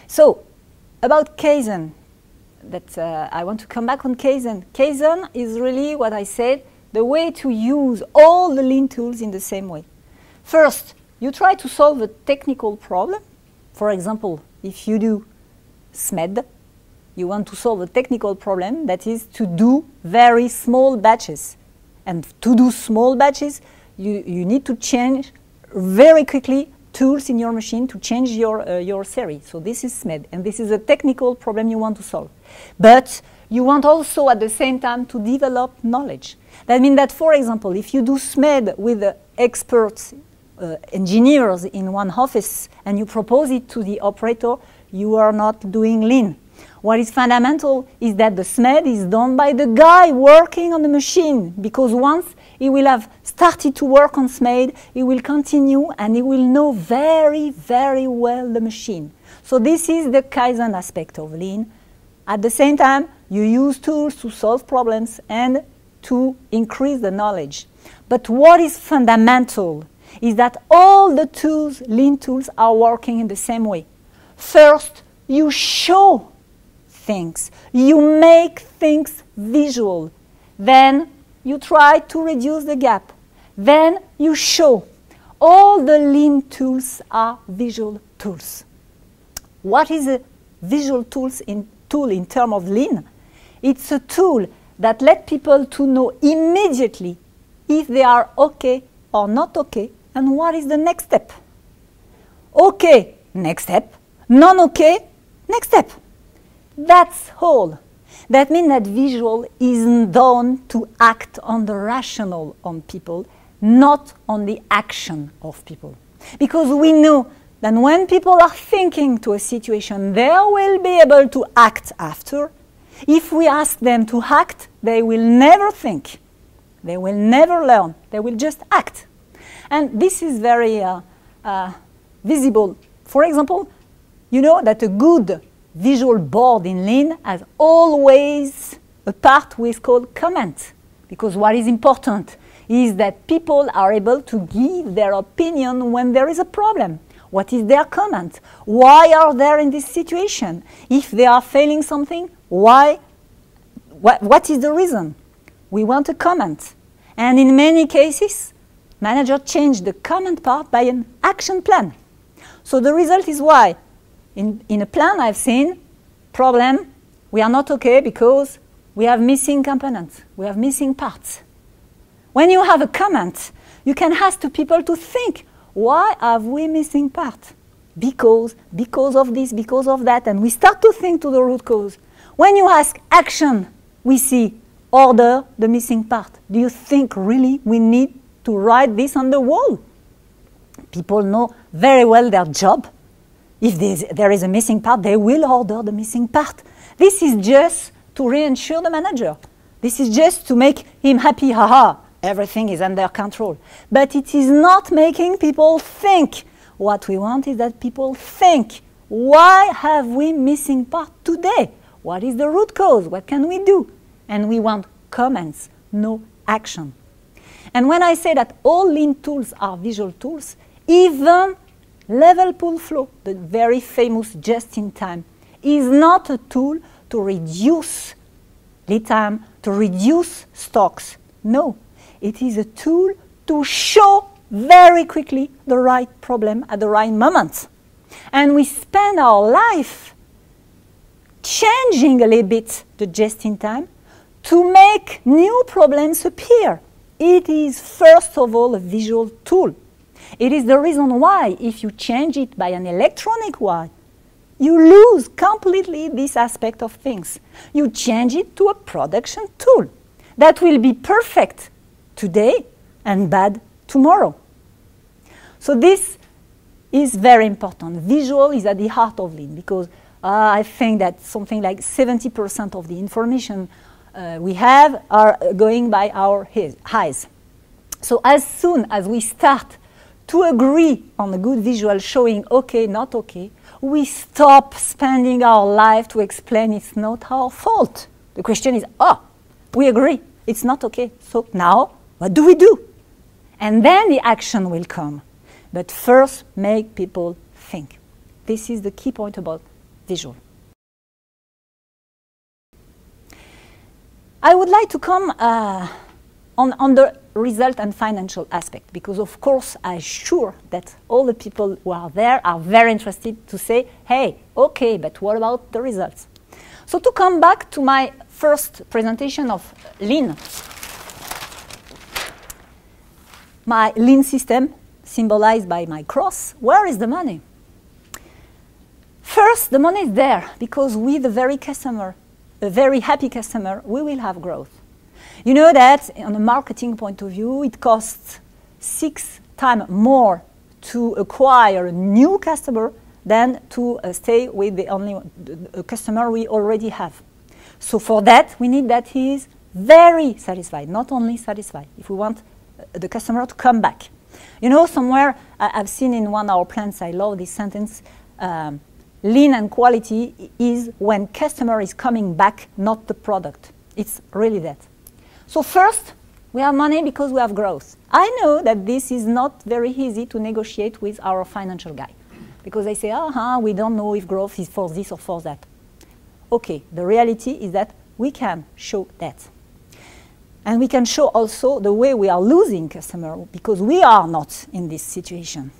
So, about Kaizen, I want to come back on Kaizen. Kaizen is really what I said, the way to use all the lean tools in the same way. First, you try to solve a technical problem. For example, if you do SMED, you want to solve a technical problem, that is to do very small batches. And to do small batches, you need to change very quickly tools in your machine to change your series. So this is SMED, and this is a technical problem you want to solve. But you want also at the same time to develop knowledge. That means that, for example, if you do SMED with experts, engineers in one office, and you propose it to the operator, you are not doing lean. What is fundamental is that the SMED is done by the guy working on the machine, because once he will have started to work on SMED, he will continue and he will know very, very well the machine. So this is the Kaizen aspect of lean. At the same time, you use tools to solve problems and to increase the knowledge. But what is fundamental is that all the tools, lean tools, are working in the same way. First, you show things. You make things visual. Then you try to reduce the gap. Then you show. All the lean tools are visual tools. What is a visual tool in terms of lean? It's a tool that lets people to know immediately if they are okay or not okay, and what is the next step. Okay, next step. Non-okay, next step. That's all. That means that visual is done to act on the rational on people, not on the action of people. Because we know that when people are thinking to a situation, they will be able to act after. If we ask them to act, they will never think. They will never learn. They will just act. And this is very visible. For example, you know that a good visual board in lean has always a part which is called comment. Because what is important is that people are able to give their opinion when there is a problem. What is their comment? Why are they in this situation? If they are failing something, why? What is the reason? We want a comment. And in many cases, manager changed the comment part by an action plan. So the result is why? In a plan I've seen, problem, we are not okay because we have missing components, we have missing parts. When you have a comment, you can ask to people to think, why have we missing part? Because of this, because of that, and we start to think to the root cause. When you ask action, we see order the missing part. Do you think really we need to write this on the wall? People know very well their job. If there is a missing part, they will order the missing part. This is just to reassure the manager. This is just to make him happy, haha, everything is under control. But it is not making people think. What we want is that people think, why have we missing part today? What is the root cause? What can we do? And we want comments, no action. And when I say that all lean tools are visual tools, even level pool flow, the very famous just-in-time, is not a tool to reduce lead time, to reduce stocks. No, it is a tool to show very quickly the right problem at the right moment. And we spend our life changing a little bit the just-in-time to make new problems appear. It is first of all a visual tool. It is the reason why if you change it by an electronic one, you lose completely this aspect of things. You change it to a production tool that will be perfect today and bad tomorrow. So this is very important. Visual is at the heart of lean because I think that something like 70% of the information we have are going by our eyes. So as soon as we start to agree on a good visual showing okay, not okay, we stop spending our life to explain it's not our fault. The question is, oh, we agree, it's not okay. So now, what do we do? And then the action will come. But first, make people think. This is the key point about visual. I would like to come on the result and financial aspect, because of course I'm sure that all the people who are there are very interested to say, hey, okay, but what about the results? So to come back to my first presentation of Lean, my Lean system symbolized by my cross, where is the money? First, the money is there because with a very happy customer, we will have growth. You know that on a marketing point of view, it costs 6 times more to acquire a new customer than to stay with the customer we already have. So for that, we need that he is very satisfied, not only satisfied, if we want the customer to come back. You know, somewhere I've seen in one of our plants, I love this sentence, lean and quality is when customer is coming back, not the product. It's really that. So first, we have money because we have growth. I know that this is not very easy to negotiate with our financial guy, because they say, we don't know if growth is for this or for that. Okay, the reality is that we can show that. And we can show also the way we are losing customer, because we are not in this situation.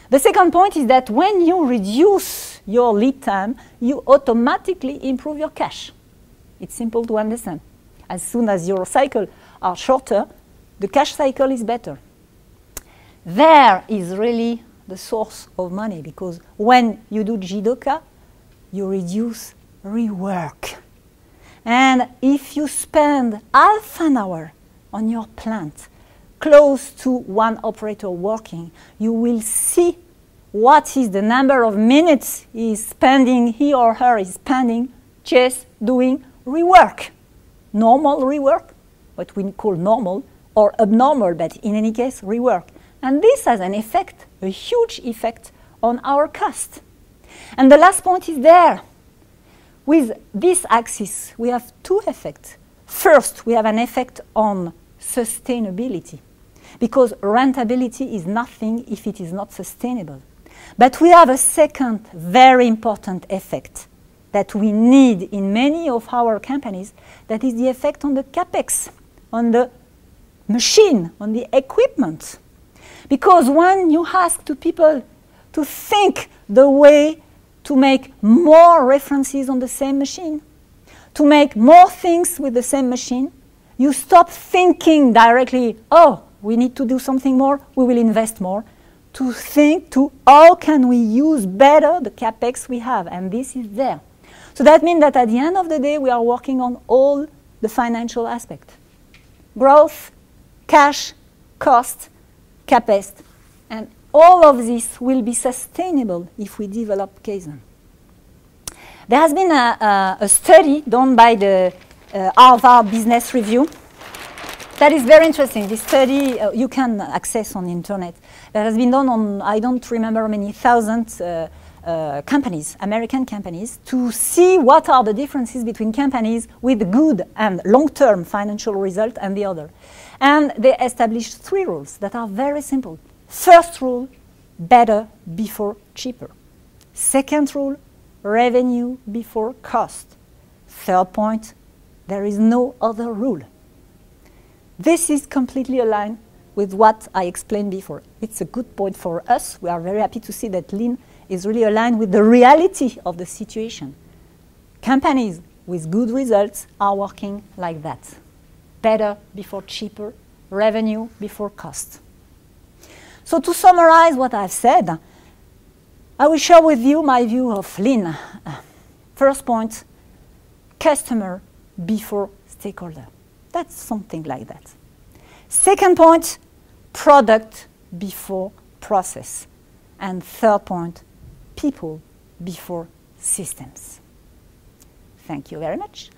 The second point is that when you reduce your lead time, you automatically improve your cash. It's simple to understand. As soon as your cycles are shorter, the cash cycle is better. There is really the source of money, because when you do Jidoka, you reduce rework. And if you spend half an hour on your plant, close to one operator working, you will see what is the number of minutes he or her is spending just doing rework. Normal rework, what we call normal, or abnormal, but in any case, rework. And this has an effect, a huge effect on our cost. And the last point is there. With this axis, we have 2 effects. First, we have an effect on sustainability, because rentability is nothing if it is not sustainable. But we have a second very important effect that we need in many of our companies, that is the effect on the CapEx, on the machine, on the equipment. Because when you ask to people to think the way to make more references on the same machine, to make more things with the same machine, you stop thinking directly, oh, we need to do something more, we will invest more, to think to how can we use better the CapEx we have, and this is there. So that means that at the end of the day, we are working on all the financial aspects. Growth, cash, cost, CapEx, and all of this will be sustainable if we develop Kaizen. There has been a study done by the Harvard Business Review that is very interesting. This study you can access on the internet. That has been done on, I don't remember how many thousands companies, American companies, to see what are the differences between companies with good and long-term financial result and the other. And they established 3 rules that are very simple. First rule, better before cheaper. Second rule, revenue before cost. Third point, there is no other rule. This is completely aligned with what I explained before. It's a good point for us. We are very happy to see that Lean is really aligned with the reality of the situation. Companies with good results are working like that. Better before cheaper, revenue before cost. So to summarize what I've said, I will share with you my view of Lean. First point, customer before stakeholder. That's something like that. Second point, product before process. And third point, people before systems. Thank you very much.